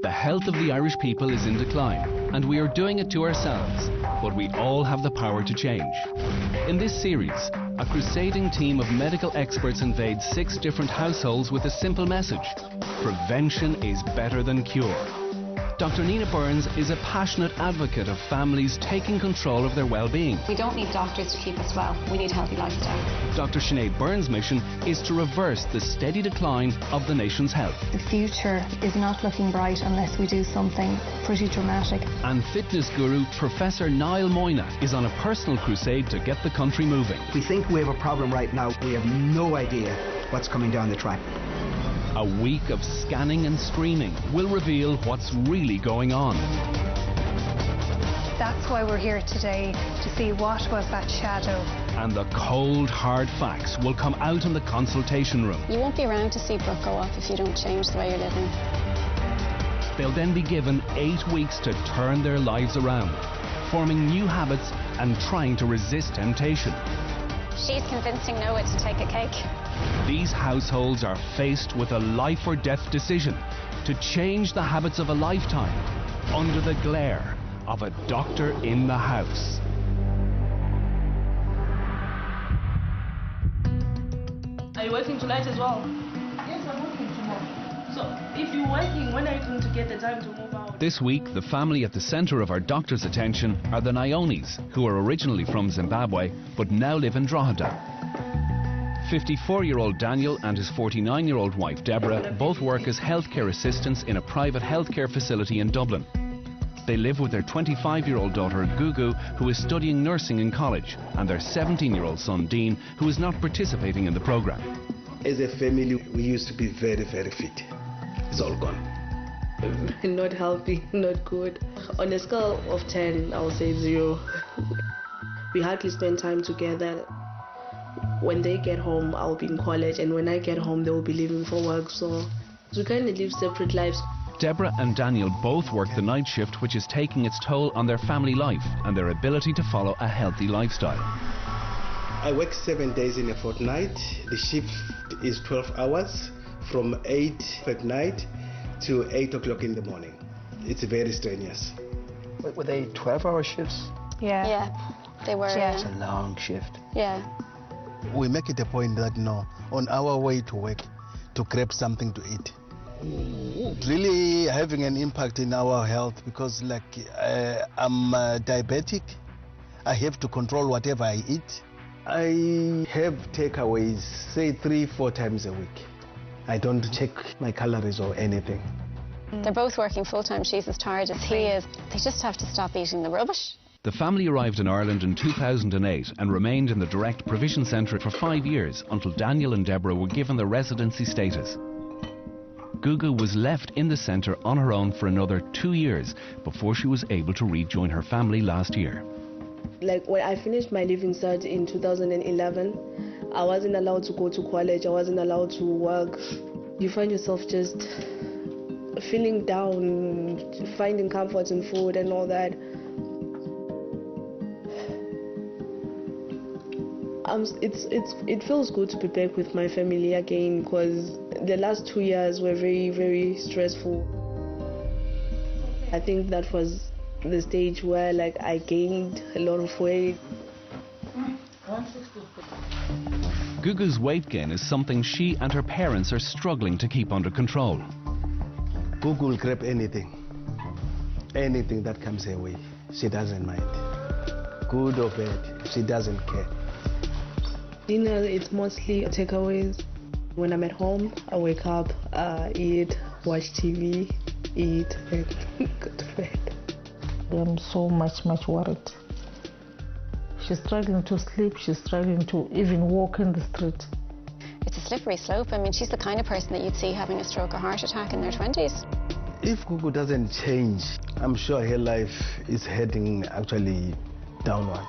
The health of the Irish people is in decline, and we are doing it to ourselves, but we all have the power to change. In this series, a crusading team of medical experts invade 6 different households with a simple message: prevention is better than cure. Dr. Nina Burns is a passionate advocate of families taking control of their well-being. We don't need doctors to keep us well, we need healthy lifestyle. Dr. Sinead Burns' mission is to reverse the steady decline of the nation's health. The future is not looking bright unless we do something pretty dramatic. And fitness guru Professor Niall Moyna is on a personal crusade to get the country moving. We think we have a problem right now. We have no idea what's coming down the track. A week of scanning and screening will reveal what's really going on. That's why we're here today, to see what was that shadow. And the cold, hard facts will come out in the consultation room. You won't be around to see Brooke go up if you don't change the way you're living. They'll then be given 8 weeks to turn their lives around, forming new habits and trying to resist temptation. She's convincing Noah to take a cake. These households are faced with a life or death decision to change the habits of a lifetime under the glare of a doctor in the house. Are you working tonight as well? Yes, I'm working tomorrow. So, if you're working, when are you going to get the time to move out? This week, the family at the centre of our doctor's attention are the Nyonis, who are originally from Zimbabwe but now live in Drogheda. 54-year-old Daniel and his 49-year-old wife Deborah both work as healthcare assistants in a private healthcare facility in Dublin. They live with their 25-year-old daughter Gugu, who is studying nursing in college, and their 17-year-old son Dean, who is not participating in the programme. As a family, we used to be very, very fit. It's all gone. Not healthy, not good. On a scale of 10, I'll say 0. We hardly spend time together. When they get home, I'll be in college, and when I get home, they will be leaving for work, so we kind of live separate lives. Deborah and Daniel both work the night shift, which is taking its toll on their family life and their ability to follow a healthy lifestyle. I work 7 days in a fortnight. The shift is 12 hours from 8 at night to 8 o'clock in the morning. It's very strenuous. Were they 12-hour shifts? Yeah, they were. So it's a long shift. Yeah. We make it a point that, on our way to work, to grab something to eat. Really having an impact in our health because, I'm diabetic. I have to control whatever I eat. I have takeaways, say 3-4 times a week. I don't check my calories or anything. They're both working full-time. She's as tired as he is. They just have to stop eating the rubbish. The family arrived in Ireland in 2008 and remained in the Direct Provision Centre for 5 years until Daniel and Deborah were given the residency status. Gugu was left in the centre on her own for another 2 years before she was able to rejoin her family last year. When I finished my Living Cert in 2011, I wasn't allowed to go to college, I wasn't allowed to work. You find yourself just feeling down, finding comfort in food and all that. It feels good to be back with my family again because the last 2 years were very, very stressful. I think that was the stage where I gained a lot of weight. Gugu's weight gain is something she and her parents are struggling to keep under control. Gugu will grab anything that comes her way. She doesn't mind. Good or bad, she doesn't care. Dinner, it's mostly takeaways. When I'm at home, I wake up, eat, watch TV, eat, and go to bed. I'm so much worried. She's struggling to sleep, she's struggling to even walk in the street. It's a slippery slope. I mean, she's the kind of person that you'd see having a stroke or heart attack in their 20s. If Gugu doesn't change, I'm sure her life is heading actually downward.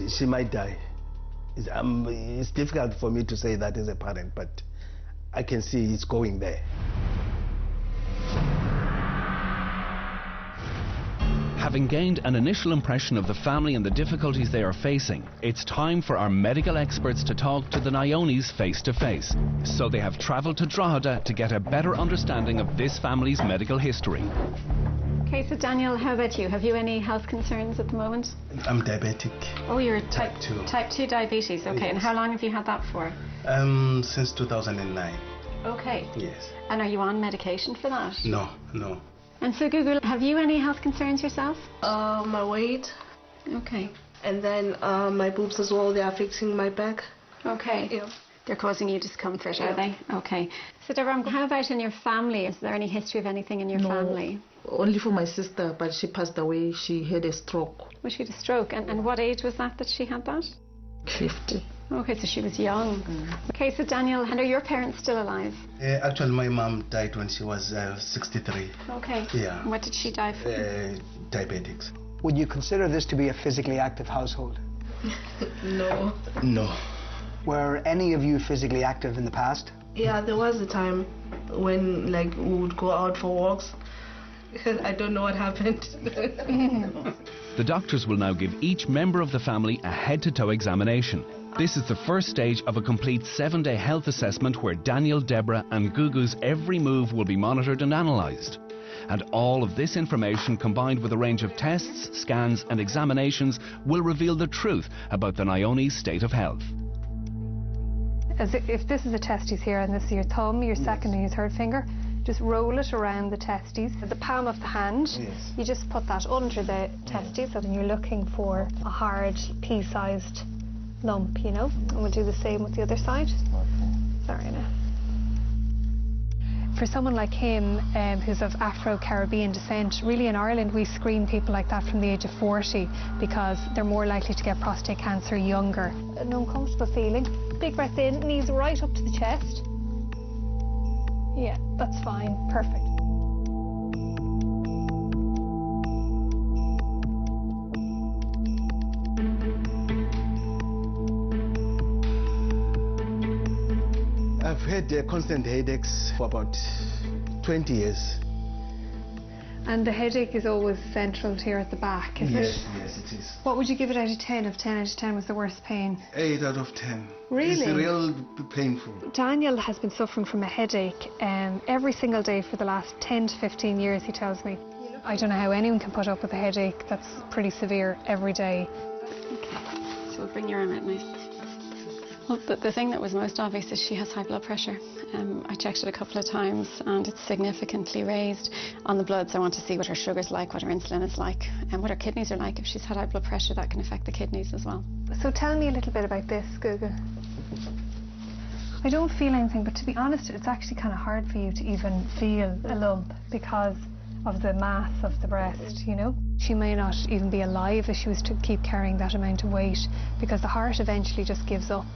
She might die. It's difficult for me to say that as a parent, but I can see it's going there. Having gained an initial impression of the family and the difficulties they are facing, it's time for our medical experts to talk to the Naonis face to face. So they have travelled to Drogheda to get a better understanding of this family's medical history. Okay, so Daniel, how about you? Have you any health concerns at the moment? I'm diabetic. Oh, you're type 2. Type 2 diabetes, okay. Yes. And how long have you had that for? Since 2009. Okay. Yes. And are you on medication for that? No, no. And so, Google, have you any health concerns yourself? My weight. Okay. And then my boobs as well, they are fixing my back. Okay. Yeah. They're causing you discomfort, are they? Okay. So, Deborah, how about in your family? Is there any history of anything in your family? Only for my sister, but she passed away. She had a stroke. Well, she had a stroke. And what age was that she had that? 50. Okay, so she was young. Okay, so Daniel, and are your parents still alive? Actually, my mom died when she was 63. Okay. Yeah. And what did she die from? Diabetics. Would you consider this to be a physically active household? No. No. Were any of you physically active in the past? Yeah, there was a time when we would go out for walks. I don't know what happened. The doctors will now give each member of the family a head-to-toe examination. This is the first stage of a complete 7-day health assessment where Daniel, Deborah and Gugu's every move will be monitored and analysed. And all of this information, combined with a range of tests, scans and examinations, will reveal the truth about the Naonis' state of health. If this is a testes here and this is your thumb, your second and your third finger, just roll it around the testes. The palm of the hand, you just put that under the testes, and you're looking for a hard, pea-sized lump, you know. And we'll do the same with the other side. Sorry now. For someone like him, who's of Afro-Caribbean descent, really in Ireland we screen people like that from the age of 40 because they're more likely to get prostate cancer younger. An uncomfortable feeling. Big breath in, knees right up to the chest. Yeah, that's fine. Perfect. I've had constant headaches for about 20 years. And the headache is always central here at the back, is it? Yes, it is. What would you give it out of 10 if 10 out of 10 was the worst pain? 8 out of 10. Really? It's real painful. Daniel has been suffering from a headache every single day for the last 10 to 15 years, he tells me. I don't know how anyone can put up with a headache that's pretty severe every day. Okay, so we'll bring your arm out nice. Well, the thing that was most obvious is she has high blood pressure. I checked it a couple of times and it's significantly raised on the bloods. I want to see what her sugar's like, what her insulin is like, and what her kidneys are like. If she's had high blood pressure, that can affect the kidneys as well. So tell me a little bit about this, Google. I don't feel anything, but to be honest, it's actually kind of hard for you to even feel a lump because of the mass of the breast, you know? She may not even be alive if she was to keep carrying that amount of weight because the heart eventually just gives up.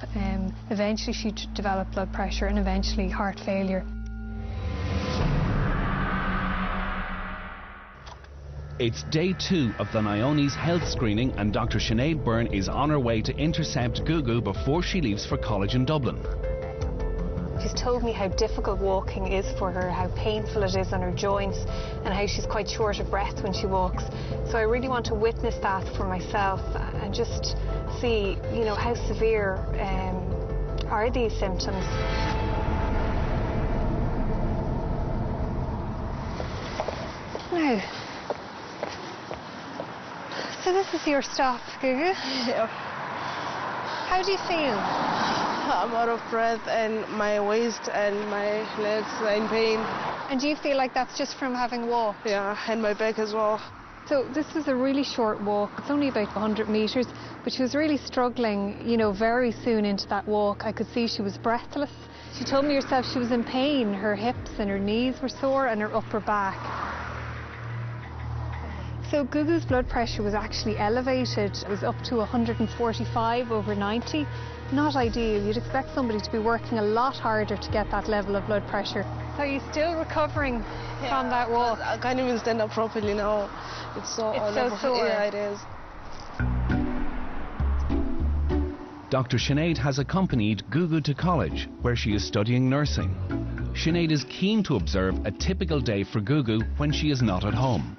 Eventually she'd develop blood pressure and eventually heart failure. It's day 2 of the Naonis' health screening and Dr. Sinead Byrne is on her way to intercept Gugu before she leaves for college in Dublin. She's told me how difficult walking is for her, how painful it is on her joints and how she's quite short of breath when she walks. So I really want to witness that for myself and just see, you know, how severe are these symptoms. Now, so this is your stop, Gugu? Yeah. How do you feel? I'm out of breath and my waist and my legs are in pain. And do you feel like that's just from having walked? Yeah, and my back as well. So this was a really short walk. It's only about 100 metres, but she was really struggling, you know, very soon into that walk. I could see she was breathless. She told me herself she was in pain. Her hips and her knees were sore and her upper back. So Gugu's blood pressure was actually elevated. It was up to 145/90. Not ideal. You'd expect somebody to be working a lot harder to get that level of blood pressure. So you're still recovering from that walk? I can't even stand up properly now. It's so sore. Yeah, it is. Dr. Sinead has accompanied Gugu to college, where she is studying nursing. Sinead is keen to observe a typical day for Gugu when she is not at home.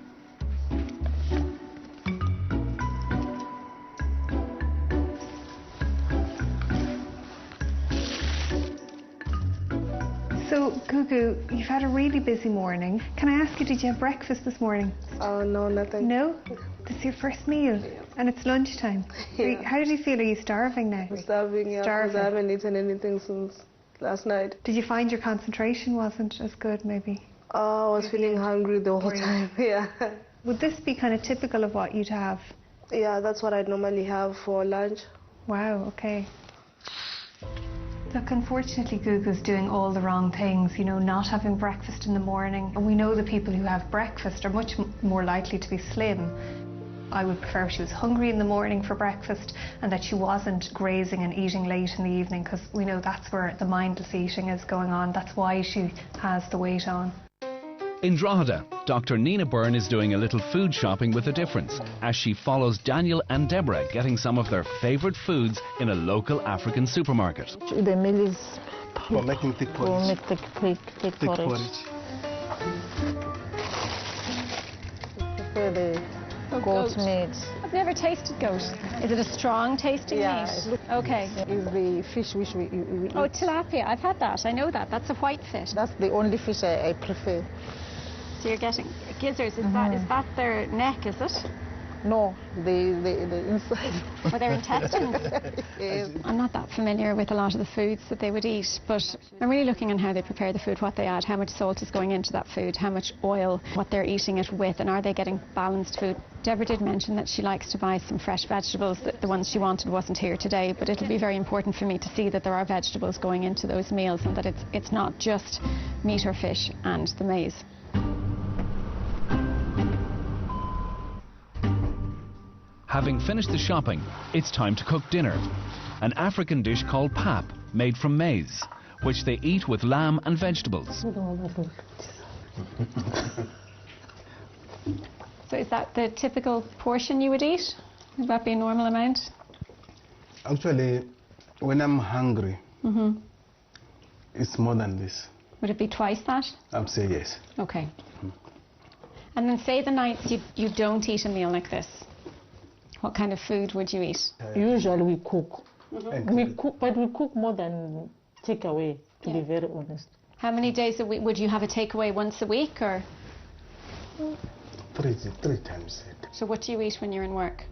Gugu, you've had a really busy morning. Can I ask you, did you have breakfast this morning? Oh, no, nothing. No? This is your first meal? Yeah. And it's lunchtime? Yeah. How do you feel? Are you starving now? I'm starving, yeah, because I haven't eaten anything since last night. Did you find your concentration wasn't as good, maybe? Oh, I was feeling hungry the whole time, yeah. Would this be kind of typical of what you'd have? Yeah, that's what I'd normally have for lunch. Wow, okay. Look, unfortunately, Gugu's doing all the wrong things, you know, not having breakfast in the morning. And we know the people who have breakfast are much more likely to be slim. I would prefer if she was hungry in the morning for breakfast and that she wasn't grazing and eating late in the evening, because we know that's where the mindless eating is going on. That's why she has the weight on. In Drogheda, Dr. Nina Byrne is doing a little food shopping with a difference as she follows Daniel and Deborah getting some of their favourite foods in a local African supermarket. The meal is For making thick porridge. For make thick porridge. Prepare the goat meat. I've never tasted goat. Is it a strong tasting meat? Okay. Is the fish which we eat. Oh, tilapia. I've had that. I know that. That's a white fish. That's the only fish I prefer. So you're getting gizzards. Is that their neck, is it? No, the inside. Or their intestines? Yes. I'm not that familiar with a lot of the foods that they would eat, but I'm really looking on how they prepare the food, what they add, how much salt is going into that food, how much oil, what they're eating it with, and are they getting balanced food. Deborah did mention that she likes to buy some fresh vegetables. The ones she wanted wasn't here today, but it'll be very important for me to see that there are vegetables going into those meals and that it's not just meat or fish and the maize. Having finished the shopping, it's time to cook dinner. An African dish called pap, made from maize, which they eat with lamb and vegetables. So is that the typical portion you would eat? Would that be a normal amount? Actually, when I'm hungry, it's more than this. Would it be twice that? I would say yes. Okay. And then say the nights you don't eat a meal like this. What kind of food would you eat? Usually we cook. We cook, but we cook more than takeaway, to be very honest. How many days a week? Would you have a takeaway once a week, or? Three times a day. So what do you eat when you're in work?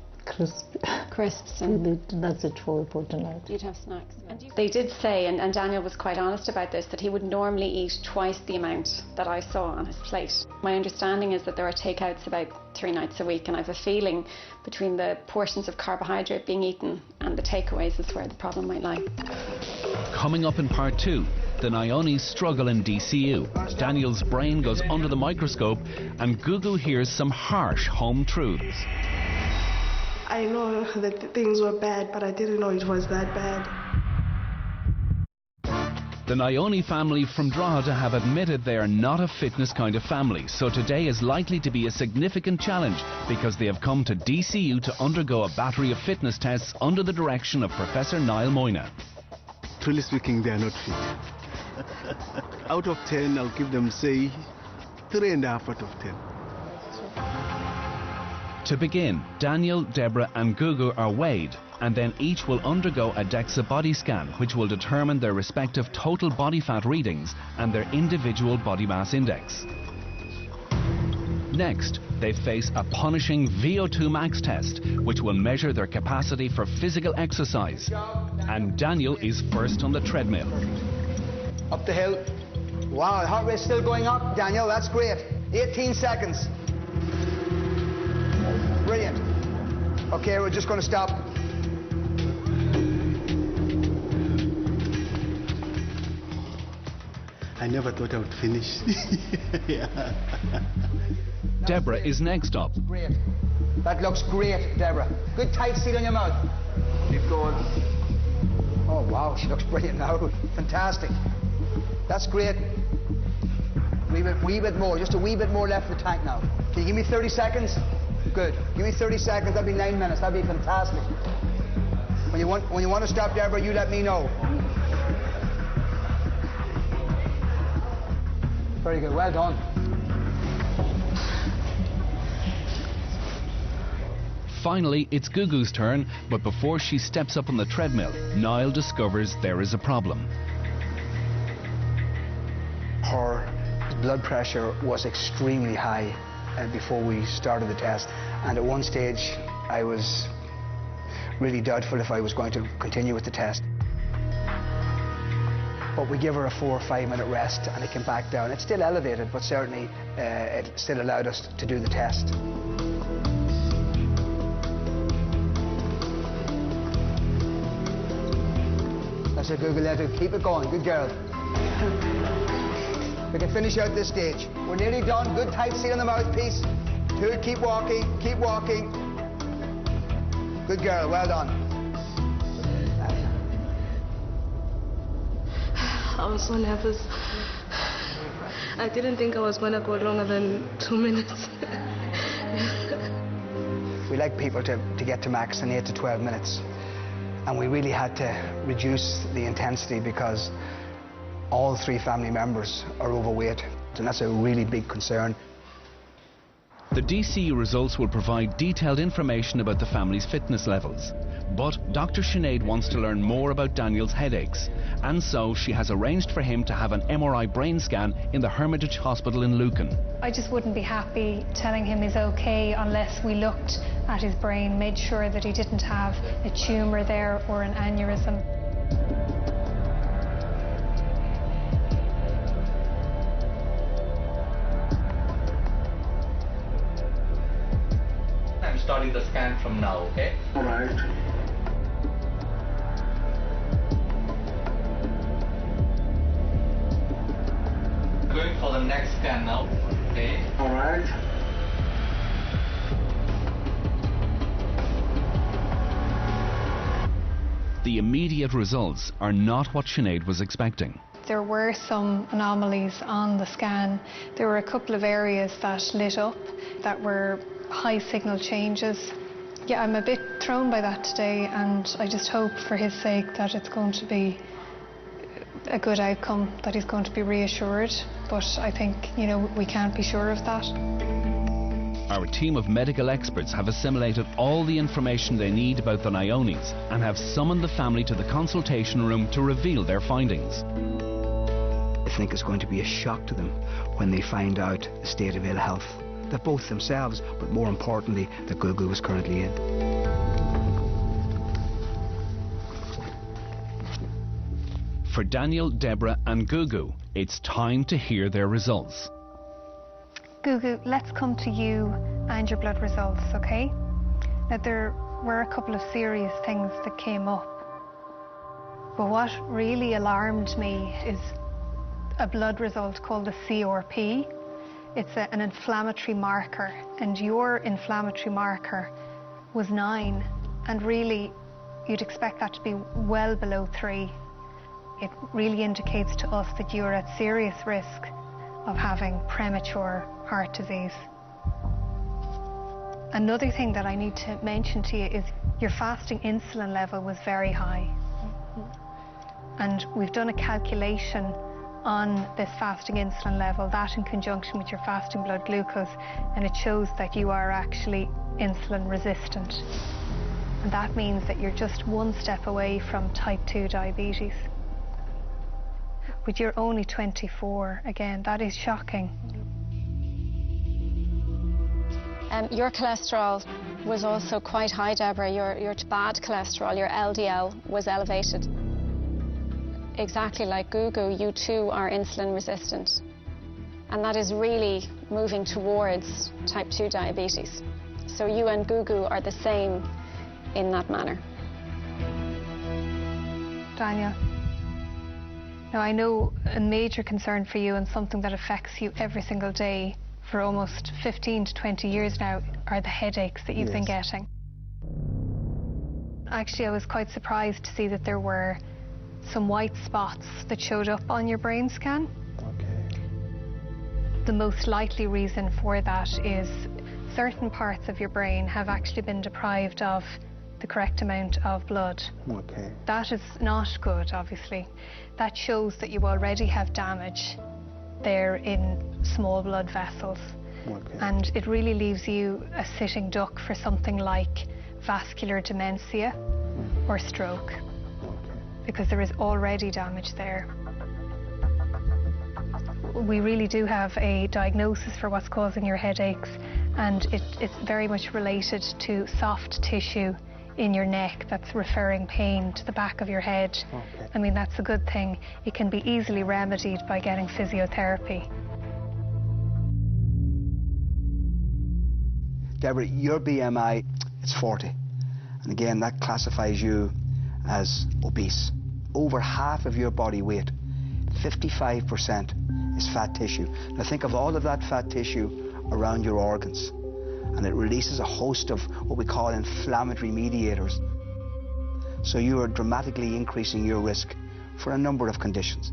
Crisps. And that's it for tonight. You'd have snacks. They did say, and Daniel was quite honest about this, that he would normally eat twice the amount that I saw on his plate. My understanding is that there are takeouts about 3 nights a week, and I have a feeling between the portions of carbohydrate being eaten and the takeaways is where the problem might lie. Coming up in part 2, the Naonis struggle in DCU. Daniel's brain goes under the microscope and Gugu hears some harsh home truths. I know that things were bad, but I didn't know it was that bad. The Naoni family from Drogheda have admitted they are not a fitness kind of family, so today is likely to be a significant challenge because they have come to DCU to undergo a battery of fitness tests under the direction of Professor Niall Moyna. Truly speaking, they are not fit. Out of 10, I'll give them, say, 3.5 out of 10. To begin, Daniel, Deborah and Gugu are weighed, and then each will undergo a DEXA body scan, which will determine their respective total body fat readings and their individual body mass index. Next, they face a punishing VO2 max test, which will measure their capacity for physical exercise. And Daniel is first on the treadmill. Up the hill. Wow, the heart rate's still going up, Daniel. That's great. 18 seconds. Brilliant. Okay, we're just going to stop. I never thought I would finish. Yeah. Deborah is next up. Great. That looks great, Deborah. Good tight seal on your mouth. Keep going. Oh, wow, she looks brilliant now. Fantastic. That's great. Wee bit more, just a wee bit more left in the tank now. Can you give me 30 seconds? Good. Give me 30 seconds, that'd be 9 minutes. That'd be fantastic. When you want to stop, Deborah, you let me know. Very good, well done. Finally, it's Gugu's turn, but before she steps up on the treadmill, Niall discovers there is a problem. her blood pressure was extremely high before we started the test, and at one stage I was really doubtful if I was going to continue with the test. But we give her a 4 or 5 minute rest and it came back down. It's still elevated, but certainly it still allowed us to do the test. That's a Google letter. Keep it going. Good girl. We can finish out this stage. We're nearly done. Good tight seal on the mouthpiece. Good. Keep walking. Keep walking. Good girl. Well done. I was so nervous. I didn't think I was going to go longer than 2 minutes. We like people to get to max in 8 to 12 minutes. And we really had to reduce the intensity because all 3 family members are overweight. And that's a really big concern. The DCU results will provide detailed information about the family's fitness levels. But Dr. Sinead wants to learn more about Daniel's headaches, and so she has arranged for him to have an MRI brain scan in the Hermitage Hospital in Lucan. I just wouldn't be happy telling him he's okay unless we looked at his brain, made sure that he didn't have a tumour there or an aneurysm. I'm starting the scan from now, okay? All right. Going for the next scan now, okay? All right. The immediate results are not what Sinead was expecting. There were some anomalies on the scan. There were a couple of areas that lit up that were high signal changes. Yeah, I'm a bit thrown by that today, and I just hope for his sake that it's going to be a good outcome, that he's going to be reassured. But I think, you know, we can't be sure of that. Our team of medical experts have assimilated all the information they need about the Niones and have summoned the family to the consultation room to reveal their findings. I think it's going to be a shock to them when they find out the state of ill health that both themselves, but more importantly, that Google was currently in. For Daniel, Deborah and Gugu, it's time to hear their results. Gugu, let's come to you and your blood results, okay? Now, there were a couple of serious things that came up. But what really alarmed me is a blood result called the CRP. It's an inflammatory marker, and your inflammatory marker was 9, and really you'd expect that to be well below 3. It really indicates to us that you're at serious risk of having premature heart disease. Another thing that I need to mention to you is your fasting insulin level was very high. And we've done a calculation on this fasting insulin level, that in conjunction with your fasting blood glucose, and it shows that you are actually insulin resistant. And that means that you're just one step away from type 2 diabetes. But you're only 24. Again, that is shocking. Your cholesterol was also quite high, Deborah. Your bad cholesterol, your LDL, was elevated. Exactly like Gugu, you too are insulin resistant. And that is really moving towards type 2 diabetes. So you and Gugu are the same in that manner. Daniel, now I know a major concern for you and something that affects you every single day for almost 15 to 20 years now are the headaches that you've been getting. Actually, I was quite surprised to see that there were some white spots that showed up on your brain scan. Okay. The most likely reason for that is certain parts of your brain have actually been deprived of the correct amount of blood. Okay. That is not good, obviously. That shows that you already have damage there in small blood vessels. Okay. And it really leaves you a sitting duck for something like vascular dementia or stroke, because there is already damage there. we really do have a diagnosis for what's causing your headaches, and it's very much related to soft tissue in your neck that's referring pain to the back of your head. Okay. I mean, that's a good thing. It can be easily remedied by getting physiotherapy. Deborah, your BMI is 40. And again, that classifies you as obese. Over half of your body weight, 55%, is fat tissue. Now think of all of that fat tissue around your organs, and it releases a host of what we call inflammatory mediators. So you are dramatically increasing your risk for a number of conditions.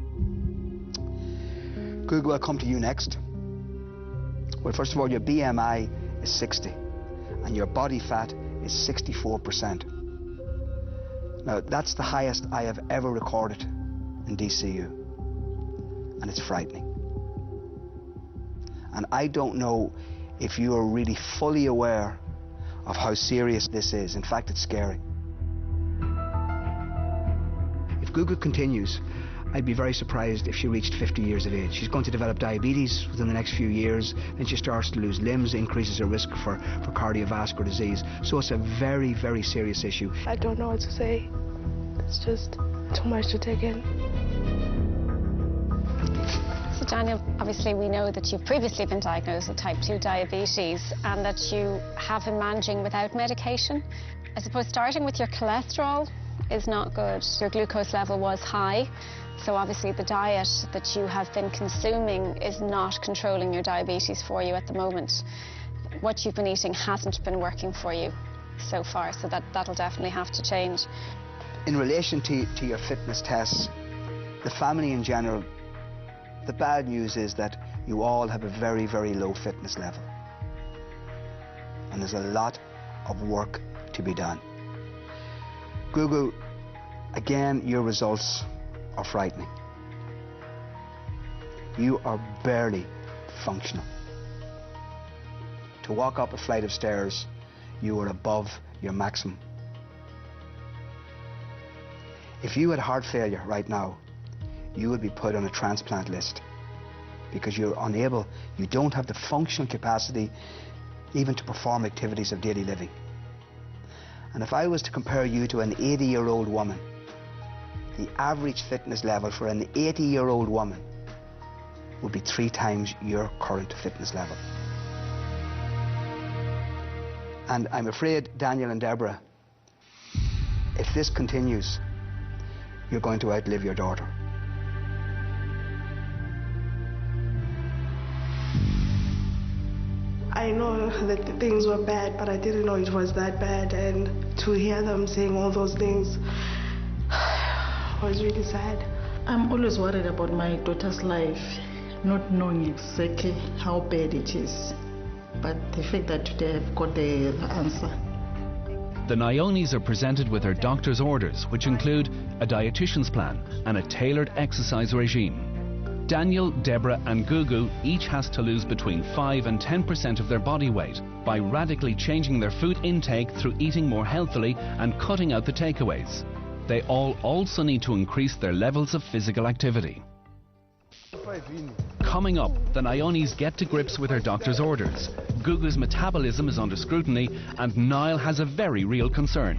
Google, I'll come to you next. Well, first of all, your BMI is 60, and your body fat is 64%. Now, that's the highest I have ever recorded in DCU, and it's frightening. And I don't know if you are really fully aware of how serious this is. In fact, it's scary. If Google continues, I'd be very surprised if she reached 50 years of age. She's going to develop diabetes within the next few years, then she starts to lose limbs, increases her risk for cardiovascular disease. So it's a very, very serious issue. I don't know what to say. It's just too much to take in. So Daniel, obviously we know that you've previously been diagnosed with type 2 diabetes and that you have been managing without medication. I suppose starting with your cholesterol is not good. Your glucose level was high, so obviously the diet that you have been consuming is not controlling your diabetes for you at the moment. What you've been eating hasn't been working for you so far, so that'll definitely have to change. In relation to your fitness tests, the family in general, the bad news is that you all have a very, very low fitness level. And there's a lot of work to be done. Google, again, your results are frightening. You are barely functional. To walk up a flight of stairs, you are above your maximum. If you had heart failure right now, you would be put on a transplant list because you're unable, you don't have the functional capacity even to perform activities of daily living. And if I was to compare you to an 80-year-old woman, the average fitness level for an 80-year-old woman would be 3 times your current fitness level. And I'm afraid, Daniel and Deborah, if this continues, you're going to outlive your daughter. I know that things were bad, but I didn't know it was that bad, and to hear them saying all those things was really sad. I'm always worried about my daughter's life, not knowing exactly how bad it is. But the fact that today I've got the answer. The Niones are presented with their doctor's orders, which include a dietitian's plan and a tailored exercise regime. Daniel, Deborah and Gugu each has to lose between 5 and 10% of their body weight by radically changing their food intake through eating more healthily and cutting out the takeaways. They all also need to increase their levels of physical activity. Coming up, the Niones get to grips with her doctor's orders. Gugu's metabolism is under scrutiny and Niall has a very real concern.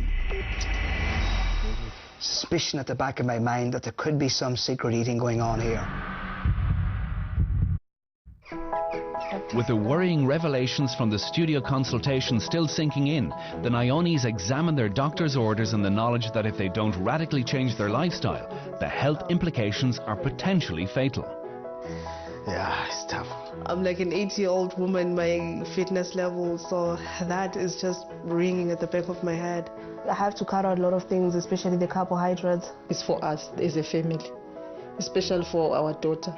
Suspicion at the back of my mind that there could be some secret eating going on here. With the worrying revelations from the studio consultation still sinking in, the Niones examine their doctor's orders in the knowledge that if they don't radically change their lifestyle, the health implications are potentially fatal. Yeah, it's tough. I'm like an 80-year-old woman, my fitness level, so that is just ringing at the back of my head. I have to cut out a lot of things, especially the carbohydrates. It's for us as a family, especially for our daughter.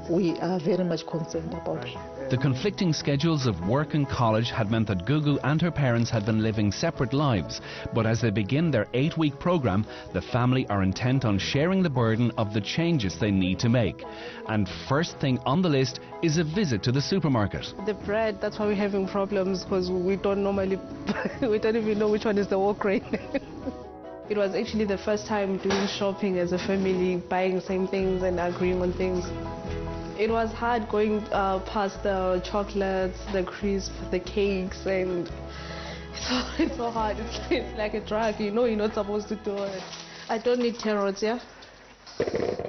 We are very much concerned about it. The conflicting schedules of work and college had meant that Gugu and her parents had been living separate lives, but as they begin their 8-week program, the family are intent on sharing the burden of the changes they need to make. And first thing on the list is a visit to the supermarket. The bread, that's why we're having problems, because we don't normally, we don't even know which one is the whole grain. It was actually the first time doing shopping as a family, buying the same things and agreeing on things. It was hard going past the chocolates, the crisps, the cakes, and it's so hard. It's like a drug, you know you're not supposed to do it. I don't need carrots, yeah?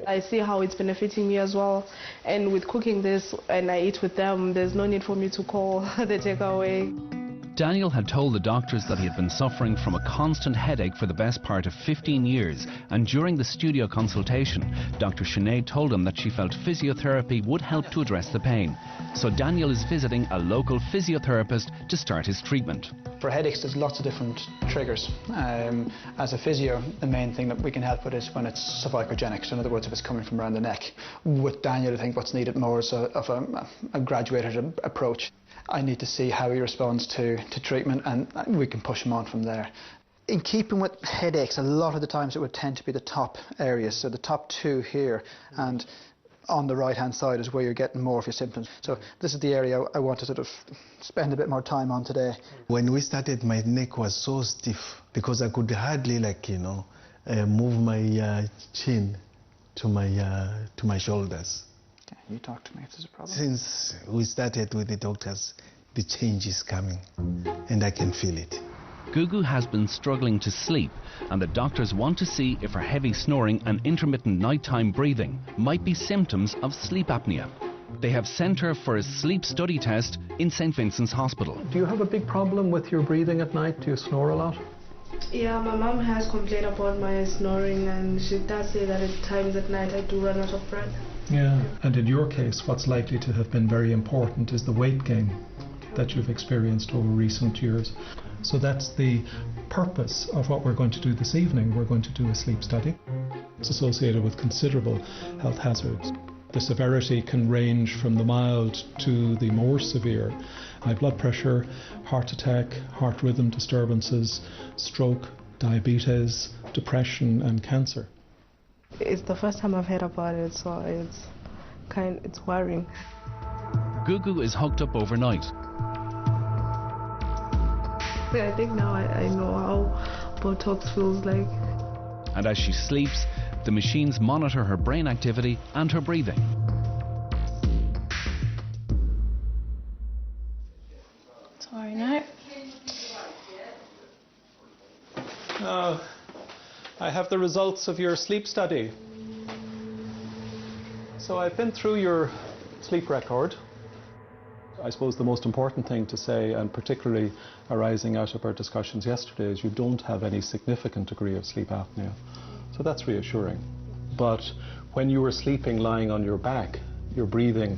I see how it's benefiting me as well. And with cooking this and I eat with them, there's no need for me to call the takeaway. Daniel had told the doctors that he had been suffering from a constant headache for the best part of 15 years, and during the studio consultation, Dr. Sinead told him that she felt physiotherapy would help to address the pain. So Daniel is visiting a local physiotherapist to start his treatment. For headaches, there's lots of different triggers. As a physio, the main thing that we can help with is when it's cervicogenic, so in other words, if it's coming from around the neck. With Daniel, I think what's needed more is of a graduated approach. I need to see how he responds to treatment, and we can push him on from there. In keeping with headaches, a lot of the times it would tend to be the top areas, so the top two here, and on the right-hand side is where you're getting more of your symptoms. So this is the area I want to sort of spend a bit more time on today. When we started, my neck was so stiff because I could hardly, move my chin to my shoulders. Okay, you talk to me if there's a problem. Since we started with the doctors, the change is coming, and I can feel it. Gugu has been struggling to sleep, and the doctors want to see if her heavy snoring and intermittent nighttime breathing might be symptoms of sleep apnea. They have sent her for a sleep study test in St. Vincent's Hospital. Do you have a big problem with your breathing at night? Do you snore a lot? Yeah, my mom has complained about my snoring, and she does say that at times at night I do run out of breath. Yeah, and in your case, what's likely to have been very important is the weight gain that you've experienced over recent years. So that's the purpose of what we're going to do this evening. We're going to do a sleep study. It's associated with considerable health hazards. The severity can range from the mild to the more severe. High blood pressure, heart attack, heart rhythm disturbances, stroke, diabetes, depression and cancer. It's the first time I've heard about it, so it's worrying. Gugu is hooked up overnight. I think now I know how Botox feels like. And as she sleeps, the machines monitor her brain activity and her breathing. Sorry, now. I have the results of your sleep study. So I've been through your sleep record. I suppose the most important thing to say, and particularly arising out of our discussions yesterday, is you don't have any significant degree of sleep apnea. So that's reassuring. But when you were sleeping lying on your back, your breathing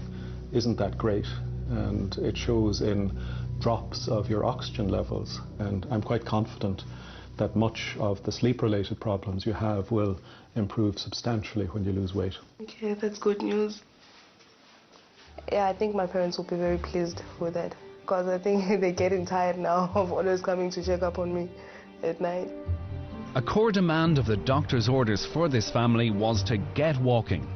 isn't that great, and it shows in drops of your oxygen levels. And I'm quite confident that much of the sleep-related problems you have will improve substantially when you lose weight. Okay, that's good news. Yeah, I think my parents will be very pleased with it, because I think they're getting tired now of always coming to check up on me at night. A core demand of the doctor's orders for this family was to get walking,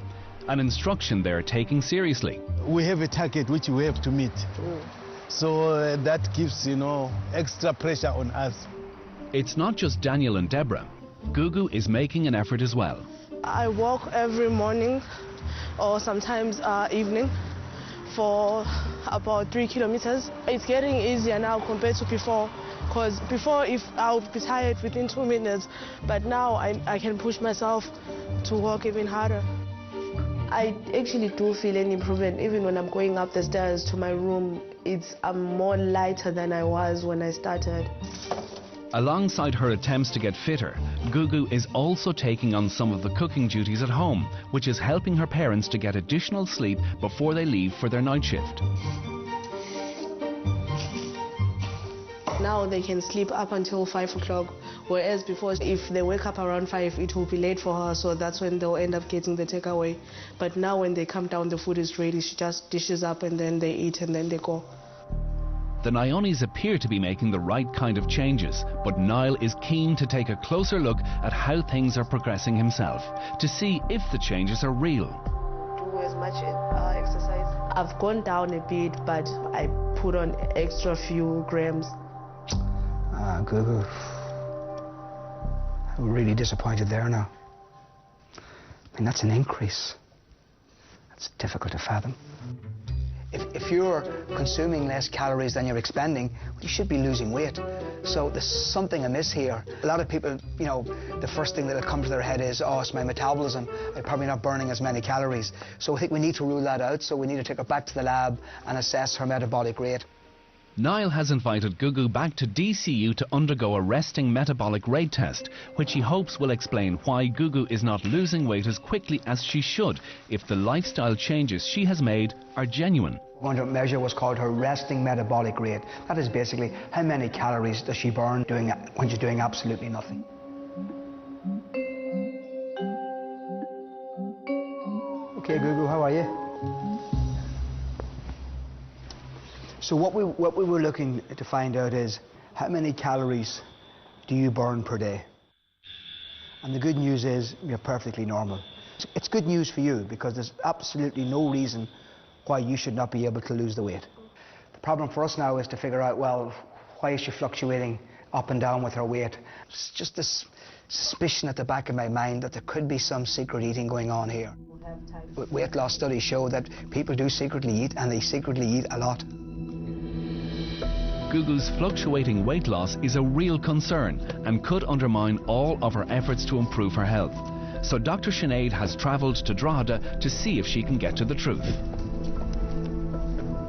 an instruction they're taking seriously. We have a target which we have to meet. So that gives, extra pressure on us. It's not just Daniel and Deborah. Gugu is making an effort as well. I walk every morning or sometimes evening for about 3 kilometers. It's getting easier now compared to before, because before if I would be tired within 2 minutes, but now I can push myself to walk even harder. I actually do feel an improvement. Even when I'm going up the stairs to my room, I'm more lighter than I was when I started. Alongside her attempts to get fitter, Gugu is also taking on some of the cooking duties at home, which is helping her parents to get additional sleep before they leave for their night shift. Now they can sleep up until 5 o'clock, whereas before, if they wake up around 5, it will be late for her, so that's when they'll end up getting the takeaway. But now when they come down, the food is ready. She just dishes up and then they eat and then they go. The Nyonis appear to be making the right kind of changes, but Niall is keen to take a closer look at how things are progressing himself, to see if the changes are real. Do as much exercise. I've gone down a bit, but I put on extra few grams. Gugu, I'm really disappointed there now. I mean, that's an increase. It's difficult to fathom. If you're consuming less calories than you're expending, well, you should be losing weight. So there's something amiss here. A lot of people, you know, the first thing that'll come to their head is, oh, it's my metabolism. I'm probably not burning as many calories. So I think we need to rule that out. So we need to take her back to the lab and assess her metabolic rate. Niall has invited Gugu back to DCU to undergo a resting metabolic rate test, which he hopes will explain why Gugu is not losing weight as quickly as she should if the lifestyle changes she has made are genuine. We're going to measure what's called her resting metabolic rate. That is basically how many calories does she burn when she's doing absolutely nothing. Okay, Gugu, how are you? So what we were looking to find out is how many calories do you burn per day? And the good news is you're perfectly normal. It's good news for you because there's absolutely no reason why you should not be able to lose the weight. The problem for us now is to figure out, well, why is she fluctuating up and down with her weight? It's just this suspicion at the back of my mind that there could be some secret eating going on here. Weight loss studies show that people do secretly eat, and they secretly eat a lot. Gugu's fluctuating weight loss is a real concern and could undermine all of her efforts to improve her health. So Dr. Sinead has travelled to Drogheda to see if she can get to the truth.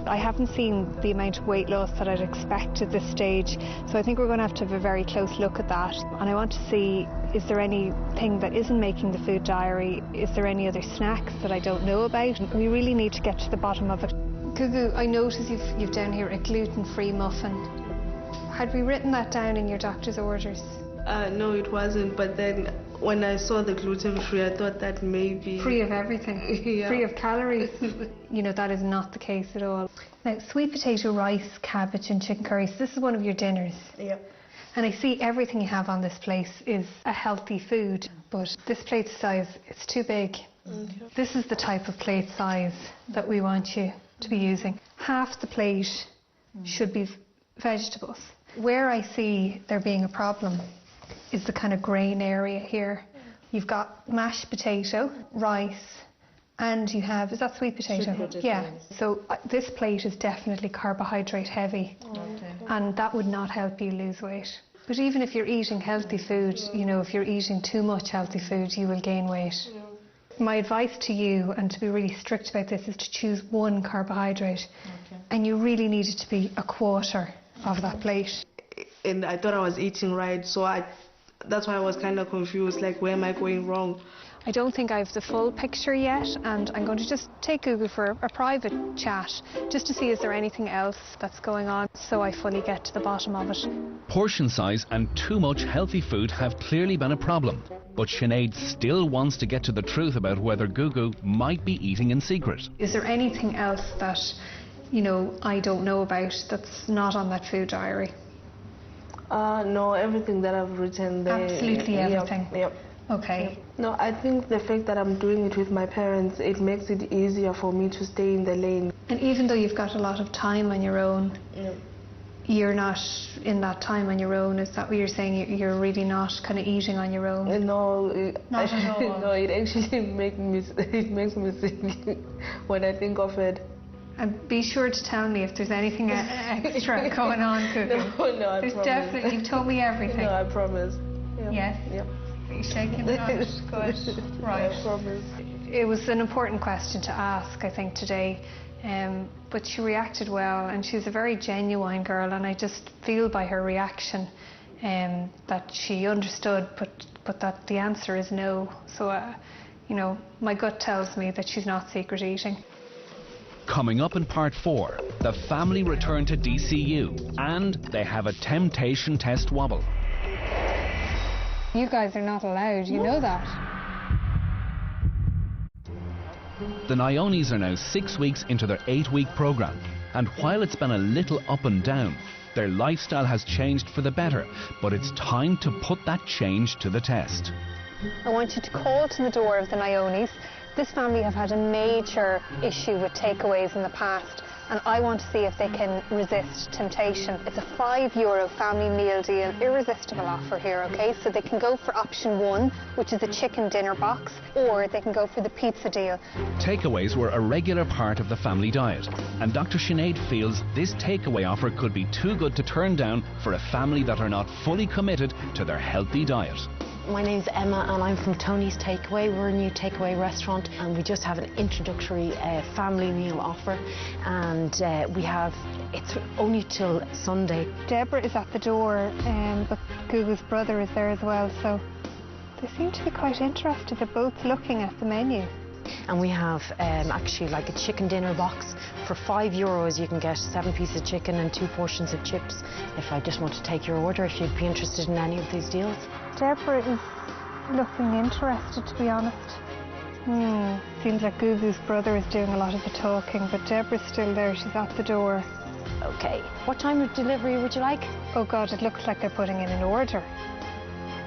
I haven't seen the amount of weight loss that I'd expect at this stage, so I think we're going to have a very close look at that. And I want to see, is there anything that isn't making the food diary? Is there any other snacks that I don't know about? We really need to get to the bottom of it. Gugu, I notice you've down here a gluten-free muffin. Had we written that down in your doctor's orders? No, it wasn't, but then when I saw the gluten-free, I thought that maybe... Free of everything? Yeah. Free of calories? You know, that is not the case at all. Now, sweet potato, rice, cabbage and chicken curry, so this is one of your dinners. Yep. And I see everything you have on this plate is a healthy food, but this plate size, it's too big. Okay. This is the type of plate size that we want you to be using. Half the plate should be vegetables. Where I see there being a problem is the kind of grain area here. You've got mashed potato, rice, and you have, is that sweet potato? Sweet potato. Yeah. So this plate is definitely carbohydrate heavy, and that would not help you lose weight. But even if you're eating healthy food, you know, if you're eating too much healthy food, you will gain weight. My advice to you, and to be really strict about this, is to choose one carbohydrate. And you really need it to be a quarter of that plate. And I thought I was eating right, so that's why I was kind of confused, like, where am I going wrong? I don't think I have the full picture yet, and I'm going to just take Gugu for a private chat, just to see is there anything else that's going on, so I fully get to the bottom of it. Portion size and too much healthy food have clearly been a problem, but Sinead still wants to get to the truth about whether Gugu might be eating in secret. Is there anything else that, you know, I don't know about that's not on that food diary? No, everything that I've written there. Absolutely everything? Yep. Okay. Yep. No, I think the fact that I'm doing it with my parents, it makes it easier for me to stay in the lane. And even though you've got a lot of time on your own, you're not in that time on your own? Is that what you're saying? You're really not kind of eating on your own? No, not at all. No, it actually makes me sick when I think of it. And be sure to tell me if there's anything extra going on, Gugu. No, I There's promise. definitely, you've told me everything. No, I promise. Yep. Yes? Yep. Are you shaking it out? Good. Right. I promise. It was an important question to ask, I think, today. But she reacted well, and she's a very genuine girl, and I just feel by her reaction that she understood, but that the answer is no. So, you know, my gut tells me that she's not secret eating. Coming up in part 4, the family return to DCU, and they have a temptation test wobble. You guys are not allowed, you know that. The Nionis are now 6 weeks into their 8-week programme, and while it's been a little up and down, their lifestyle has changed for the better, but it's time to put that change to the test. I want you to call to the door of the Nionis. This family have had a major issue with takeaways in the past, and I want to see if they can resist temptation. It's a €5 family meal deal, irresistible offer here, okay? So they can go for option 1, which is a chicken dinner box, or they can go for the pizza deal. Takeaways were a regular part of the family diet, and Dr. Sinead feels this takeaway offer could be too good to turn down for a family that are not fully committed to their healthy diet. My name's Emma and I'm from Tony's Takeaway. We're a new takeaway restaurant and we just have an introductory family meal offer, and it's only till Sunday. Deborah is at the door, but Gugu's brother is there as well, so they seem to be quite interested. They're both looking at the menu. And we have actually like a chicken dinner box. For €5 you can get 7 pieces of chicken and 2 portions of chips. If I just want to take your order, if you'd be interested in any of these deals. Deborah is looking interested, to be honest. Seems like Gugu's brother is doing a lot of the talking, but Deborah's still there. She's at the door. Okay. What time of delivery would you like? Oh God, it looks like they're putting in an order.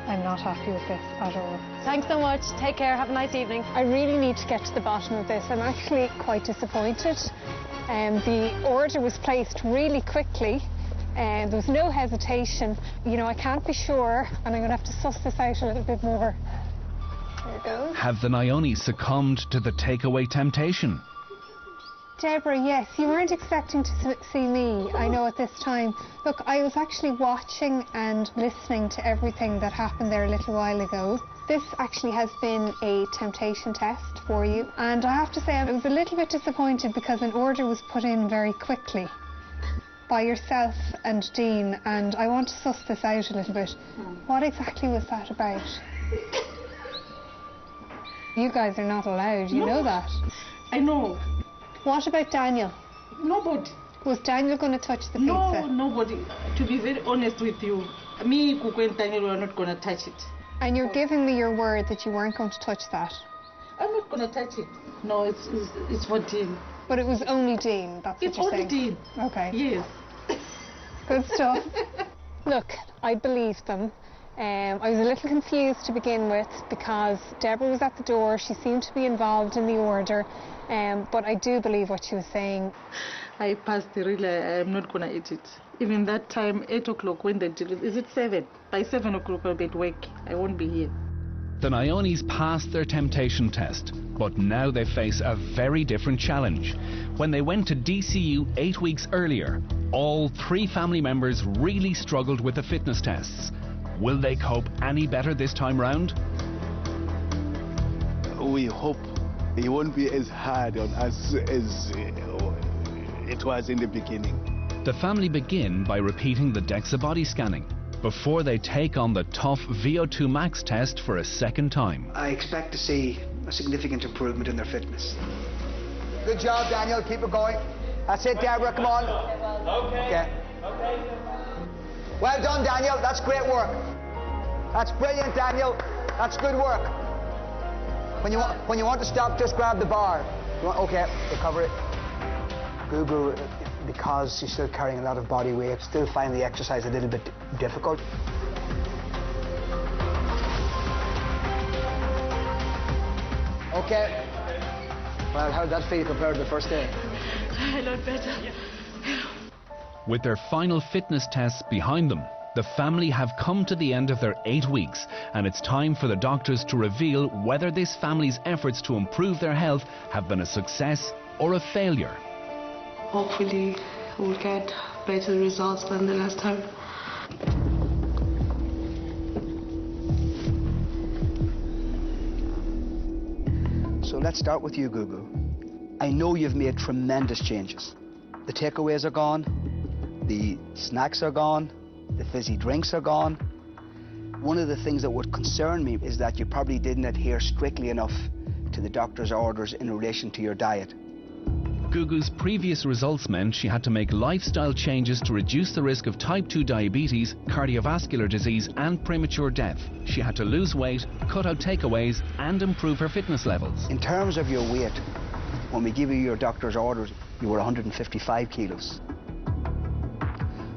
I'm not happy with this at all. Thanks so much. Take care. Have a nice evening. I really need to get to the bottom of this. I'm actually quite disappointed. The order was placed really quickly. There was no hesitation. You know, I can't be sure, and I'm going to have to suss this out a little bit more. There you go. Have the Naonis succumbed to the takeaway temptation? Deborah, yes, you weren't expecting to see me, I know, at this time. Look, I was actually watching and listening to everything that happened there a little while ago. This actually has been a temptation test for you, and I have to say I was a little bit disappointed because an order was put in very quickly by yourself and Dean, and I want to suss this out a little bit. What exactly was that about? You guys are not allowed, you know that? I know. What about Daniel? Nobody. Was Daniel going to touch the pizza? No, nobody. To be very honest with you, me, Kuku and Daniel were not going to touch it. And you're giving me your word that you weren't going to touch that? I'm not going to touch it. No, it's for Dean. But it was only Dean, that's what you're saying? It's only Dean. Okay. Yes. Good stuff. Look, I believed them. I was a little confused to begin with because Deborah was at the door. She seemed to be involved in the order. But I do believe what she was saying. I passed the relay. I'm not going to eat it. Even that time, 8 o'clock, when they deliver, is it 7? By 7 o'clock, I'll be at work. I won't be here. The Naonis passed their temptation test, but now they face a very different challenge. When they went to DCU 8 weeks earlier, all 3 family members really struggled with the fitness tests. Will they cope any better this time round? We hope it won't be as hard on us as it was in the beginning. The family begin by repeating the DEXA body scanning before they take on the tough VO2 max test for a second time. I expect to see a significant improvement in their fitness. Good job, Daniel. Keep it going. That's it, Deborah. Come on. Okay. Well done, Daniel. That's great work. That's brilliant, Daniel. That's good work. When you want to stop, just grab the bar. Okay, recover it. Gugu, because she's still carrying a lot of body weight, still find the exercise a little bit difficult. Okay. Well, how did that feel compared to the first day? A lot better. With their final fitness tests behind them, the family have come to the end of their 8 weeks, and it's time for the doctors to reveal whether this family's efforts to improve their health have been a success or a failure. Hopefully we'll get better results than the last time. So let's start with you, Gugu. I know you've made tremendous changes. The takeaways are gone, the snacks are gone, the fizzy drinks are gone. One of the things that would concern me is that you probably didn't adhere strictly enough to the doctor's orders in relation to your diet. Gugu's previous results meant she had to make lifestyle changes to reduce the risk of type 2 diabetes, cardiovascular disease and premature death. She had to lose weight, cut out takeaways and improve her fitness levels. In terms of your weight, when we give you your doctor's orders, you were 155 kilos.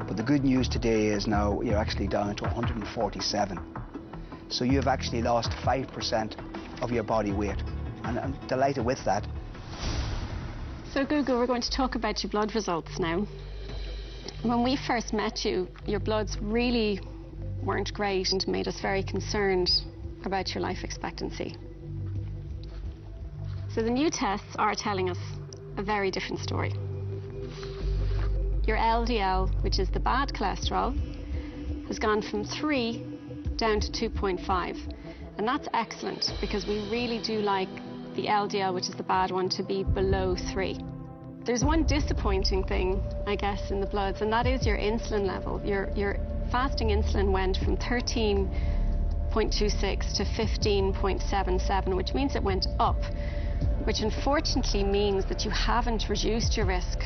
But the good news today is now you're actually down to 147. So you've actually lost 5% of your body weight. And I'm delighted with that. So Google, we're going to talk about your blood results now. When we first met you, your bloods really weren't great and made us very concerned about your life expectancy. So the new tests are telling us a very different story. Your LDL, which is the bad cholesterol, has gone from 3 down to 2.5. And that's excellent because we really do like the LDL, which is the bad one, to be below 3. There's one disappointing thing, I guess, in the bloods, and that is your insulin level. Your fasting insulin went from 13.26 to 15.77, which means it went up, which unfortunately means that you haven't reduced your risk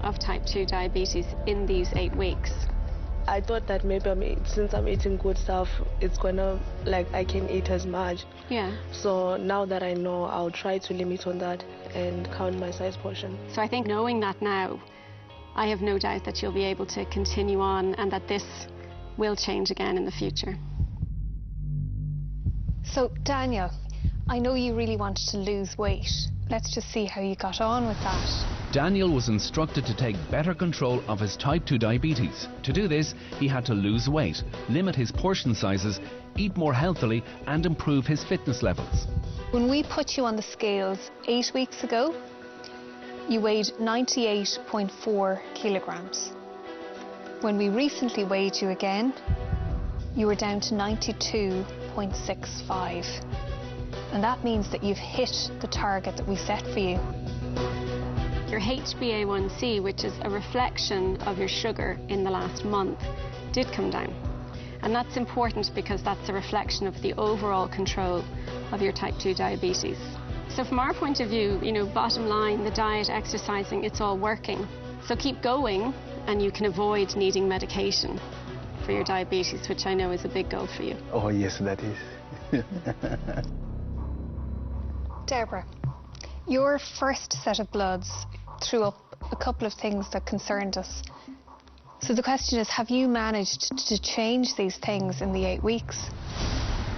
of type 2 diabetes in these 8 weeks. I thought that maybe since I'm eating good stuff, it's gonna, like, I can eat as much. Yeah. So now that I know, I'll try to limit on that and count my size portion. So I think knowing that now, I have no doubt that you'll be able to continue on and that this will change again in the future. So, Daniel, I know you really wanted to lose weight. Let's just see how you got on with that. Daniel was instructed to take better control of his type 2 diabetes. To do this, he had to lose weight, limit his portion sizes, eat more healthily and improve his fitness levels. When we put you on the scales 8 weeks ago, you weighed 98.4 kilograms. When we recently weighed you again, you were down to 92.65. And that means that you've hit the target that we set for you. Your HbA1c, which is a reflection of your sugar in the last month, did come down. And that's important because that's a reflection of the overall control of your type 2 diabetes. So from our point of view, bottom line, the diet, exercising, it's all working. So keep going and you can avoid needing medication for your diabetes, which I know is a big goal for you. Oh, yes, that is. Deborah, your first set of bloods threw up a couple of things that concerned us. So the question is, have you managed to change these things in the 8 weeks?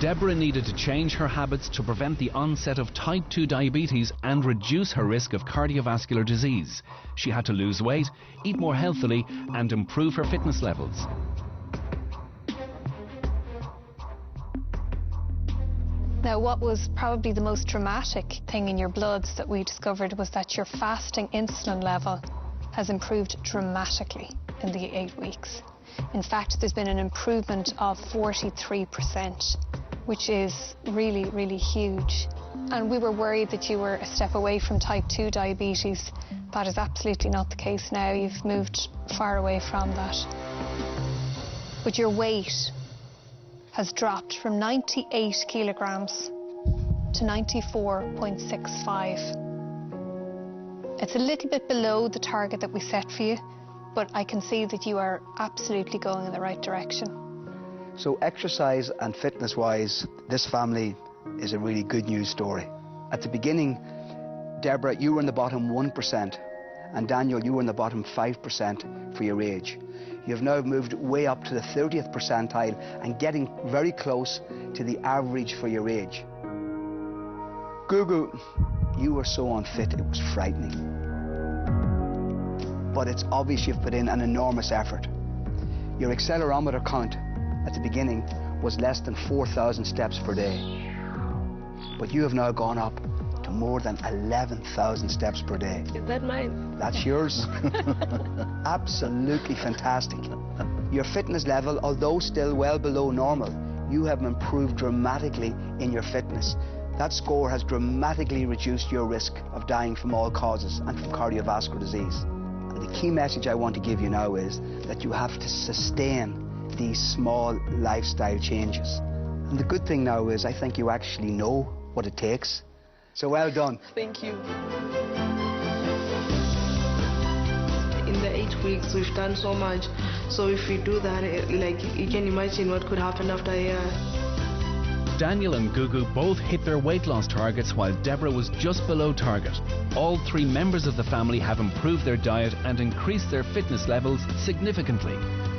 Deborah needed to change her habits to prevent the onset of type 2 diabetes and reduce her risk of cardiovascular disease. She had to lose weight, eat more healthily and improve her fitness levels. Now, what was probably the most dramatic thing in your bloods that we discovered was that your fasting insulin level has improved dramatically in the 8 weeks. In fact, there's been an improvement of 43%, which is really, really huge. And we were worried that you were a step away from type 2 diabetes. That is absolutely not the case now. You've moved far away from that. But your weight has dropped from 98 kilograms to 94.65. It's a little bit below the target that we set for you, but I can see that you are absolutely going in the right direction. So exercise and fitness-wise, this family is a really good news story. At the beginning, Deborah, you were in the bottom 1%, and Daniel, you were in the bottom 5% for your age. You have now moved way up to the 30th percentile and getting very close to the average for your age. Gugu, you were so unfit, it was frightening. But it's obvious you've put in an enormous effort. Your accelerometer count at the beginning was less than 4,000 steps per day. But you have now gone up to more than 11,000 steps per day. Is that mine? That's yours. Absolutely fantastic. Your fitness level, although still well below normal, you have improved dramatically in your fitness. That score has dramatically reduced your risk of dying from all causes and from cardiovascular disease. And the key message I want to give you now is that you have to sustain these small lifestyle changes. And the good thing now is I think you actually know what it takes. So well done. Thank you. In the 8 weeks, we've done so much. So if we do that, like, you can imagine what could happen after a year. Daniel and Gugu both hit their weight loss targets while Deborah was just below target. All three members of the family have improved their diet and increased their fitness levels significantly.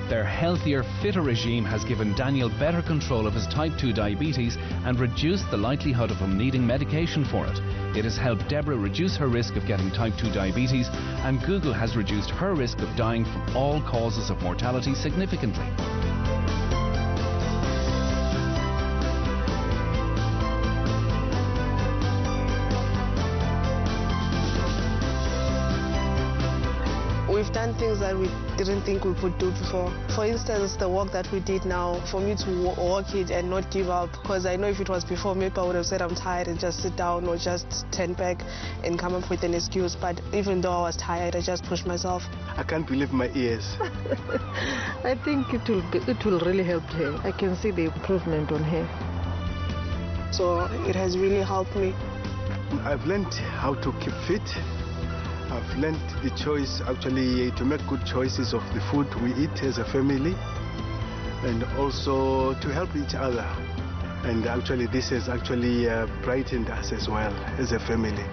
Their healthier, fitter regime has given Daniel better control of his type 2 diabetes and reduced the likelihood of him needing medication for it. It has helped Deborah reduce her risk of getting type 2 diabetes, and Gugu has reduced her risk of dying from all causes of mortality significantly. We've done things that we didn't think we could do before. For instance, the walk that we did now, for me to walk it and not give up, because I know if it was before, maybe I would have said I'm tired and just sit down or just turn back and come up with an excuse. But even though I was tired, I just pushed myself. I can't believe my ears. I think it will really help her. I can see the improvement on her. So it has really helped me. I've learned how to keep fit. I've learned the choice actually to make good choices of the food we eat as a family, and also to help each other. And actually this has actually brightened us as well as a family.